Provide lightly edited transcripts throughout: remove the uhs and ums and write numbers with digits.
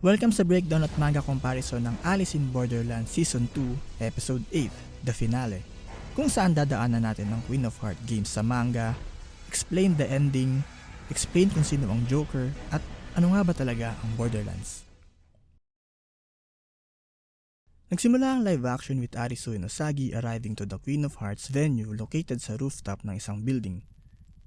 Welcome sa breakdown at manga comparison ng Alice in Borderland Season 2, Episode 8, The Finale, kung saan dadaanan natin ng Queen of Heart games sa manga, explain the ending, explain kung sino ang Joker, at ano nga ba talaga ang Borderlands. Nagsimula ang live action with Arisu and Usagi arriving to the Queen of Hearts venue located sa rooftop ng isang building.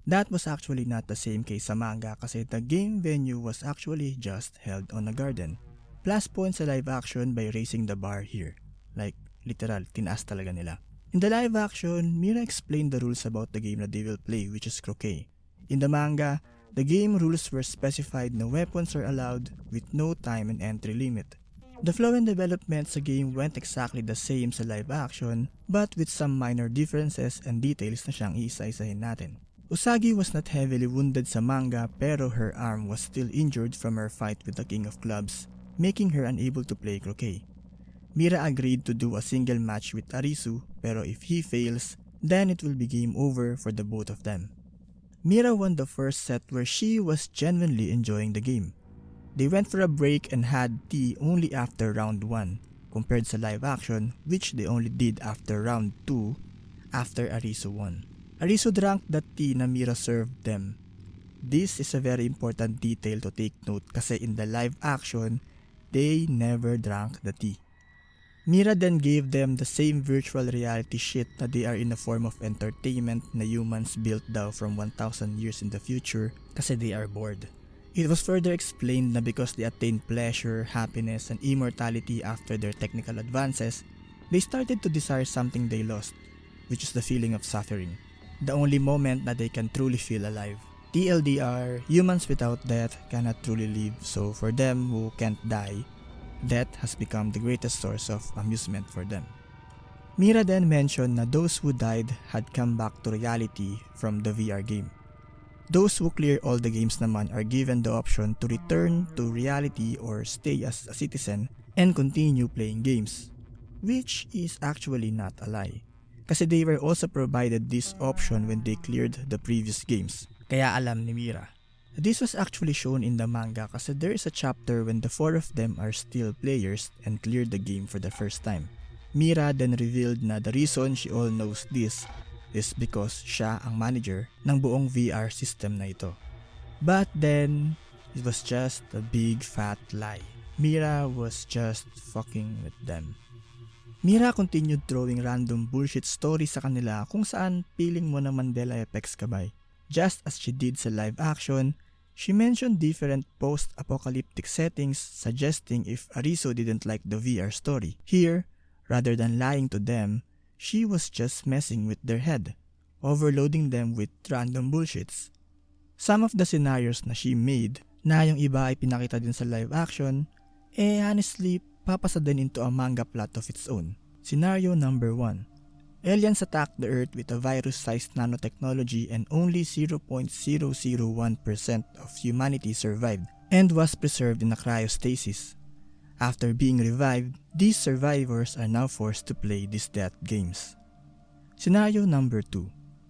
That was actually not the same case sa manga kasi the game venue was actually just held on a garden. Plus points sa live action by raising the bar here. Like, literal, tinaas talaga nila. In the live action, Mira explained the rules about the game that they will play, which is croquet. In the manga, the game rules were specified na weapons are allowed with no time and entry limit. The flow and development sa game went exactly the same sa live action, but with some minor differences and details na siyang iisa-isahin natin. Usagi was not heavily wounded sa manga pero her arm was still injured from her fight with the King of Clubs, making her unable to play croquet. Mira agreed to do a single match with Arisu pero if he fails, then it will be game over for the both of them. Mira won the first set where she was genuinely enjoying the game. They went for a break and had tea only after round 1 compared sa live action which they only did after round 2 after Arisu won. Arisu drank the tea na Mira served them. This is a very important detail to take note kasi in the live action, they never drank the tea. Mira then gave them the same virtual reality shit na they are in a form of entertainment na humans built daw from 1,000 years in the future kasi they are bored. It was further explained na because they attained pleasure, happiness, and immortality after their technical advances, they started to desire something they lost, which is the feeling of suffering. The only moment that they can truly feel alive. TLDR, humans without death cannot truly live, so for them who can't die, death has become the greatest source of amusement for them. Mira then mentioned na those who died had come back to reality from the VR game. Those who clear all the games naman are given the option to return to reality or stay as a citizen and continue playing games, which is actually not a lie. Kasi they were also provided this option when they cleared the previous games. Kaya alam ni Mira. This was actually shown in the manga kasi there is a chapter when the four of them are still players and cleared the game for the first time. Mira then revealed na the reason she all knows this is because siya ang manager ng buong VR system na ito. But then, it was just a big fat lie. Mira was just fucking with them. Mira continued throwing random bullshit stories sa kanila kung saan feeling mo na Mandela effects kabay. Just as she did sa live action, she mentioned different post-apocalyptic settings suggesting if Arisu didn't like the VR story. Here, rather than lying to them, she was just messing with their head, overloading them with random bullshits. Some of the scenarios na she made, na yung iba ay pinakita din sa live action, honestly, papasa din into a manga plot of its own. Scenario number 1. Aliens attacked the Earth with a virus-sized nanotechnology and only 0.001% of humanity survived and was preserved in a cryostasis. After being revived, these survivors are now forced to play these death games. Scenario number 2.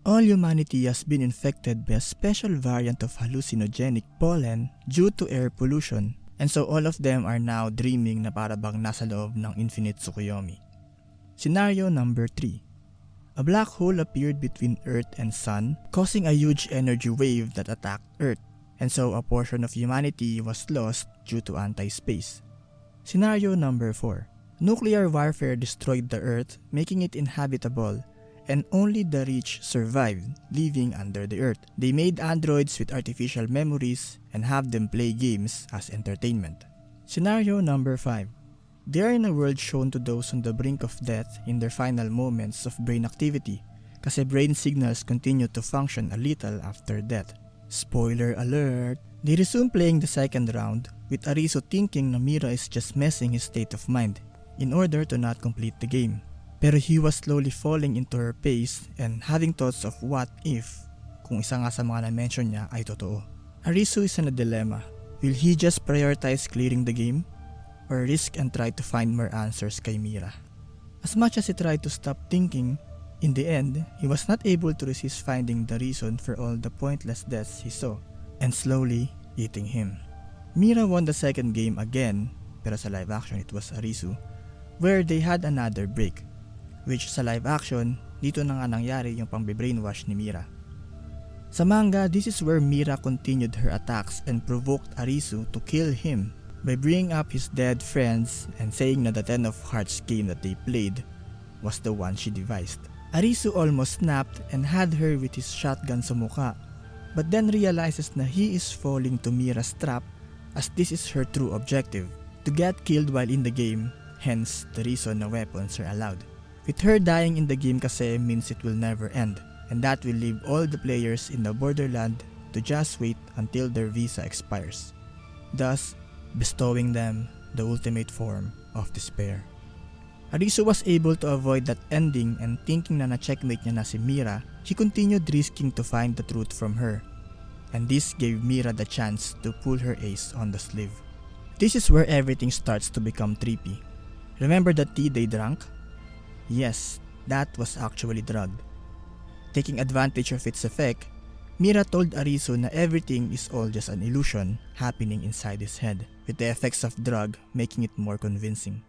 All humanity has been infected by a special variant of hallucinogenic pollen due to air pollution. And so all of them are now dreaming na para bang nasa loob ng infinite Tsukuyomi. Scenario number 3. A black hole appeared between Earth and Sun, causing a huge energy wave that attacked Earth, and so a portion of humanity was lost due to anti-space. Scenario number 4. Nuclear warfare destroyed the Earth, making it inhabitable, and only the rich survived, living under the earth. They made androids with artificial memories and have them play games as entertainment. Scenario number 5. They are in a world shown to those on the brink of death in their final moments of brain activity kasi brain signals continue to function a little after death. Spoiler alert! They resume playing the second round with Arisu thinking na Mira is just messing his state of mind in order to not complete the game. Pero he was slowly falling into her pace and having thoughts of what if kung isa nga sa mga na-mention niya ay totoo. Arisu is in a dilemma. Will he just prioritize clearing the game or risk and try to find more answers kay Mira? As much as he tried to stop thinking, in the end, he was not able to resist finding the reason for all the pointless deaths he saw and slowly eating him. Mira won the second game again, pero sa live action it was Arisu, where they had another break, which sa live action, dito na nga nangyari yung pang-brainwash ni Mira. Sa manga, this is where Mira continued her attacks and provoked Arisu to kill him by bringing up his dead friends and saying na the Ten of Hearts game that they played was the one she devised. Arisu almost snapped and had her with his shotgun sa muka, but then realizes na he is falling to Mira's trap as this is her true objective, to get killed while in the game, hence the reason na weapons are allowed. With her dying in the game kasi means it will never end, and that will leave all the players in the Borderland to just wait until their visa expires, thus bestowing them the ultimate form of despair. Arisu was able to avoid that ending, and thinking na na-checkmate niya na si Mira, he continued risking to find the truth from her, and this gave Mira the chance to pull her ace on the sleeve. This is where everything starts to become trippy. Remember the tea they drank? Yes, that was actually drugged. Taking advantage of its effect, Mira told Arisu na everything is all just an illusion happening inside his head, with the effects of drug making it more convincing.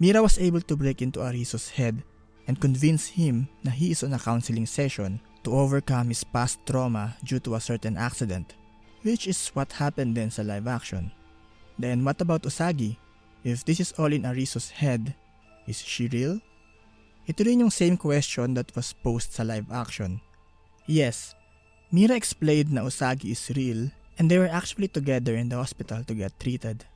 Mira was able to break into Arisu's head and convince him na he is on a counseling session to overcome his past trauma due to a certain accident, which is what happened then sa live action. Then what about Usagi? If this is all in Arisu's head, is she real? Ito rin yung same question that was posed sa live action. Yes, Mira explained na Usagi is real and they were actually together in the hospital to get treated.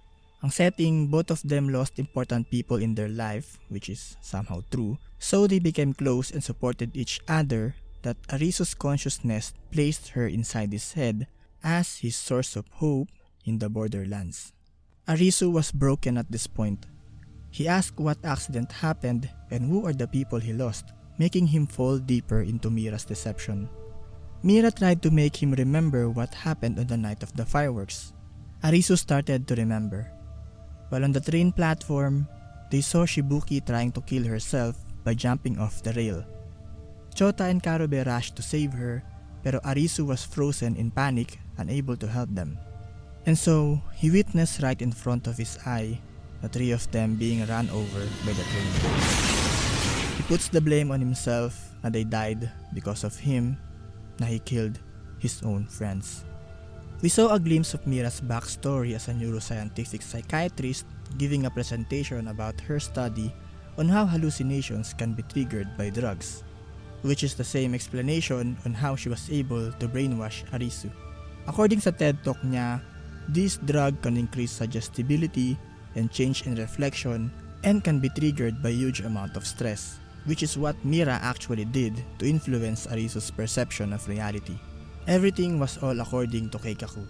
Ang setting, both of them lost important people in their life, which is somehow true, so they became close and supported each other, that Arisu's consciousness placed her inside his head as his source of hope in the Borderlands. Arisu was broken at this point. He asked what accident happened and who are the people he lost, making him fall deeper into Mira's deception. Mira tried to make him remember what happened on the night of the fireworks. Arisu started to remember. While on the train platform, they saw Shibuki trying to kill herself by jumping off the rail. Chota and Karube rushed to save her, pero Arisu was frozen in panic, unable to help them. And so, he witnessed right in front of his eye the three of them being run over by the train. He puts the blame on himself na they died because of him, na he killed his own friends. We saw a glimpse of Mira's backstory as a neuroscientific psychiatrist giving a presentation about her study on how hallucinations can be triggered by drugs, which is the same explanation on how she was able to brainwash Arisu. According sa TED Talk niya, this drug can increase suggestibility and change in reflection and can be triggered by huge amount of stress, which is what Mira actually did to influence Arisu's perception of reality. Everything was all according to Keikaku.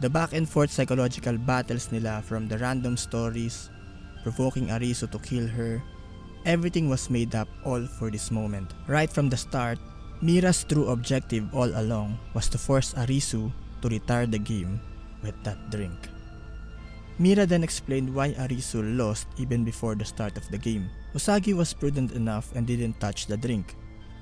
The back and forth psychological battles nila, from the random stories, provoking Arisu to kill her, everything was made up all for this moment. Right from the start, Mira's true objective all along was to force Arisu to retire the game with that drink. Mira then explained why Arisu lost even before the start of the game. Usagi was prudent enough and didn't touch the drink.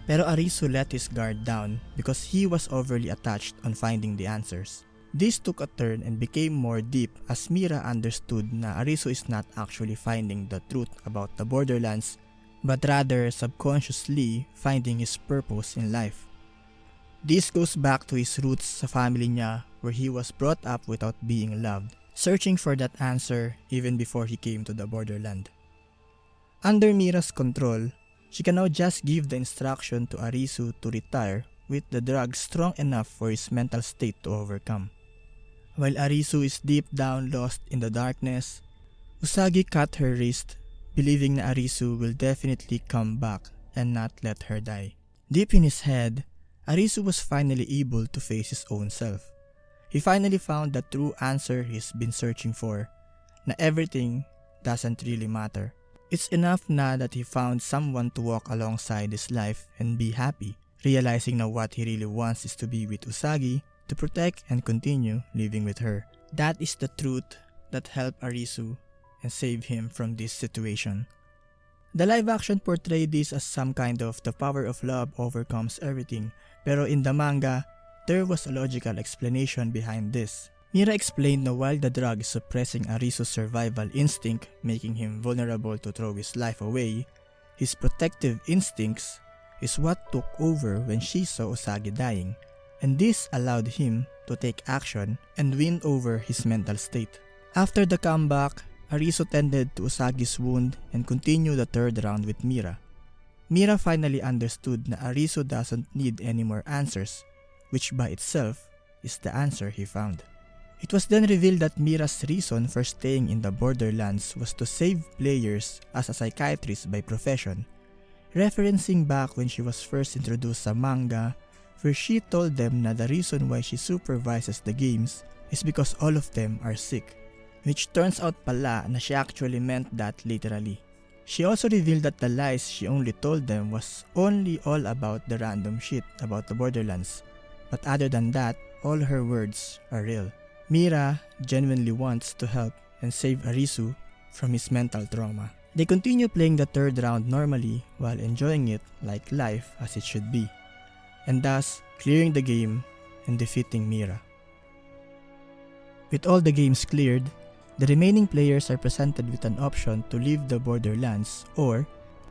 Pero Arisu let his guard down because he was overly attached on finding the answers. This took a turn and became more deep as Mira understood na Arisu is not actually finding the truth about the Borderlands, but rather subconsciously finding his purpose in life. This goes back to his roots sa family niya, where he was brought up without being loved, searching for that answer even before he came to the Borderland. Under Mira's control, she can now just give the instruction to Arisu to retire with the drug strong enough for his mental state to overcome. While Arisu is deep down lost in the darkness, Usagi cut her wrist, believing na Arisu will definitely come back and not let her die. Deep in his head, Arisu was finally able to face his own self. He finally found the true answer he's been searching for, na everything doesn't really matter. It's enough na that he found someone to walk alongside his life and be happy, realizing na what he really wants is to be with Usagi, to protect and continue living with her. That is the truth that helped Arisu and save him from this situation. The live action portrayed this as some kind of the power of love overcomes everything, pero in the manga, there was a logical explanation behind this. Mira explained na while the drug is suppressing Arisu's survival instinct, making him vulnerable to throw his life away, his protective instincts is what took over when she saw Usagi dying, and this allowed him to take action and win over his mental state. After the comeback, Arisu tended to Usagi's wound and continued the third round with Mira. Mira finally understood na Arisu doesn't need any more answers, which by itself is the answer he found. It was then revealed that Mira's reason for staying in the Borderlands was to save players as a psychiatrist by profession, referencing back when she was first introduced sa manga, where she told them na the reason why she supervises the games is because all of them are sick, which turns out pala na she actually meant that literally. She also revealed that the lies she only told them was only all about the random shit about the Borderlands, but other than that, all her words are real. Mira genuinely wants to help and save Arisu from his mental trauma. They continue playing the third round normally while enjoying it like life as it should be, and thus clearing the game and defeating Mira. With all the games cleared, the remaining players are presented with an option to leave the Borderlands or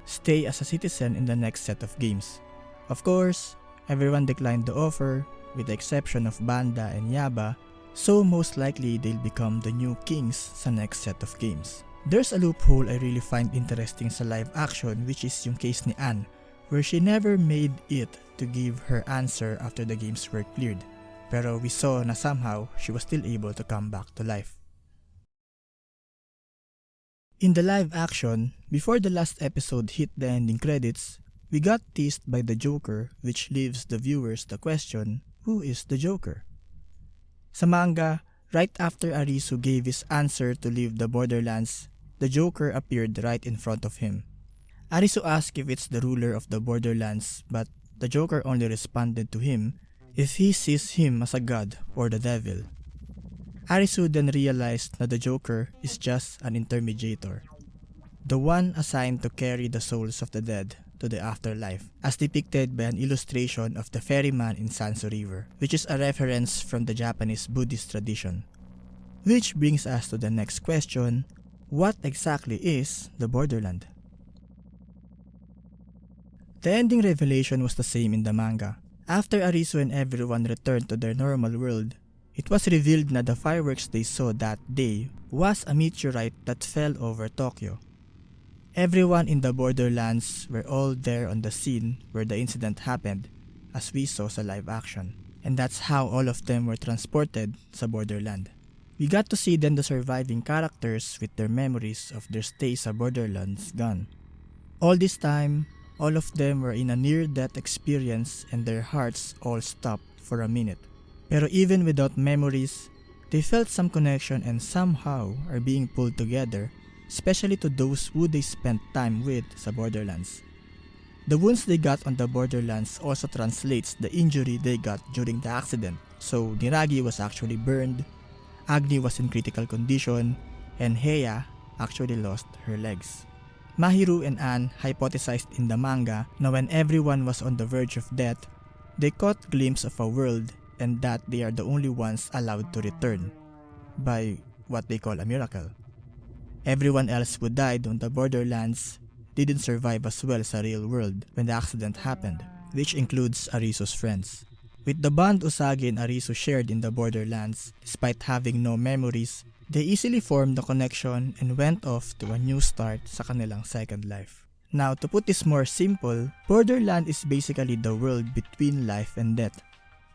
stay as a citizen in the next set of games. Of course, everyone declined the offer with the exception of Banda and Yaba, so most likely they'll become the new kings sa next set of games. There's a loophole I really find interesting sa live action, which is yung case ni Anne, where she never made it to give her answer after the games were cleared, pero we saw na somehow she was still able to come back to life. In the live action, before the last episode hit the ending credits, we got teased by the Joker, which leaves the viewers the question, who is the Joker? Sa manga, right after Arisu gave his answer to leave the Borderlands, the Joker appeared right in front of him. Arisu asked if it's the ruler of the Borderlands, but the Joker only responded to him if he sees him as a god or the devil. Arisu then realized that the Joker is just an intermediator, the one assigned to carry the souls of the dead to the afterlife, as depicted by an illustration of the ferryman in Sanso River, which is a reference from the Japanese Buddhist tradition. Which brings us to the next question, what exactly is the Borderland? The ending revelation was the same in the manga. After Arisu and everyone returned to their normal world, it was revealed that the fireworks they saw that day was a meteorite that fell over Tokyo. Everyone in the Borderlands were all there on the scene where the incident happened, as we saw sa live action, and that's how all of them were transported sa Borderland. We got to see then the surviving characters with their memories of their stay sa Borderlands gone. All this time, all of them were in a near-death experience and their hearts all stopped for a minute. Pero even without memories, they felt some connection and somehow are being pulled together, especially to those who they spent time with sa Borderlands. The wounds they got on the Borderlands also translates the injury they got during the accident. So Niragi was actually burned, Agni was in critical condition, and Heya actually lost her legs. Mahiru and Anne hypothesized in the manga na when everyone was on the verge of death, they caught a glimpse of a world and that they are the only ones allowed to return by what they call a miracle. Everyone else who died on the Borderlands didn't survive as well sa real world when the accident happened, which includes Arisu's friends. With the bond Usagi and Arisu shared in the Borderlands, despite having no memories, they easily formed the connection and went off to a new start sa kanilang second life. Now, to put this more simple, Borderland is basically the world between life and death.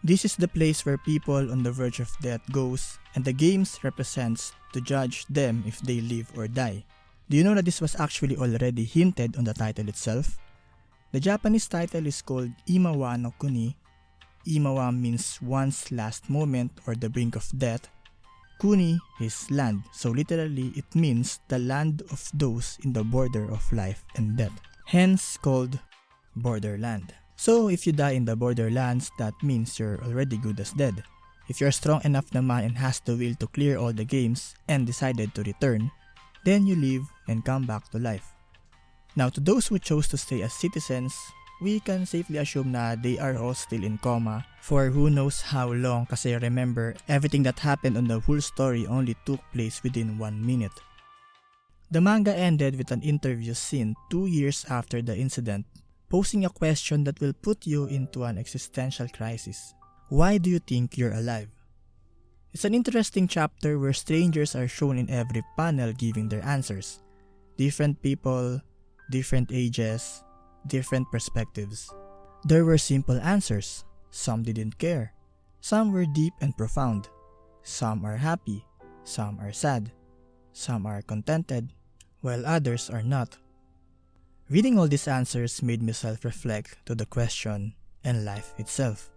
This is the place where people on the verge of death goes, and the games represents to judge them if they live or die. Do you know that this was actually already hinted on the title itself? The Japanese title is called Imawa no Kuni. Imawa means one's last moment or the brink of death. Kuni is land, so literally it means the land of those in the border of life and death, hence called Borderland. So if you die in the Borderlands, that means you're already good as dead. If you're strong enough naman and has the will to clear all the games and decided to return, then you live and come back to life. Now to those who chose to stay as citizens, we can safely assume na they are all still in coma for who knows how long, kasi remember, everything that happened on the whole story only took place within 1 minute. The manga ended with an interview scene 2 years after the incident, posing a question that will put you into an existential crisis. Why do you think you're alive? It's an interesting chapter where strangers are shown in every panel giving their answers. Different people, different ages, different perspectives. There were simple answers. Some didn't care. Some were deep and profound. Some are happy. Some are sad. Some are contented, while others are not. Reading all these answers made me self-reflect to the question and life itself.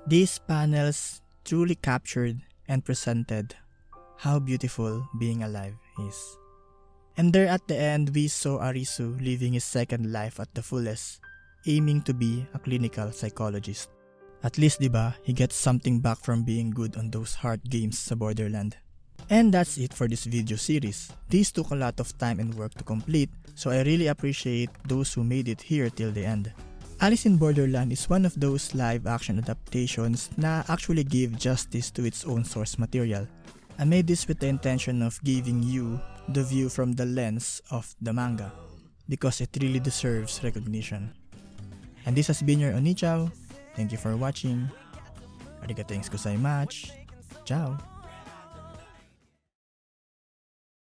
These panels truly captured and presented how beautiful being alive is. And there at the end, we saw Arisu living his second life at the fullest, aiming to be a clinical psychologist. At least, diba, he gets something back from being good on those hard games sa Borderland. And that's it for this video series. These took a lot of time and work to complete, so I really appreciate those who made it here till the end. Alice in Borderland is one of those live-action adaptations na actually gave justice to its own source material. I made this with the intention of giving you the view from the lens of the manga, because it really deserves recognition. And this has been your Onii-chaw. Thank you for watching. Arigatou gozaimasu. Ciao!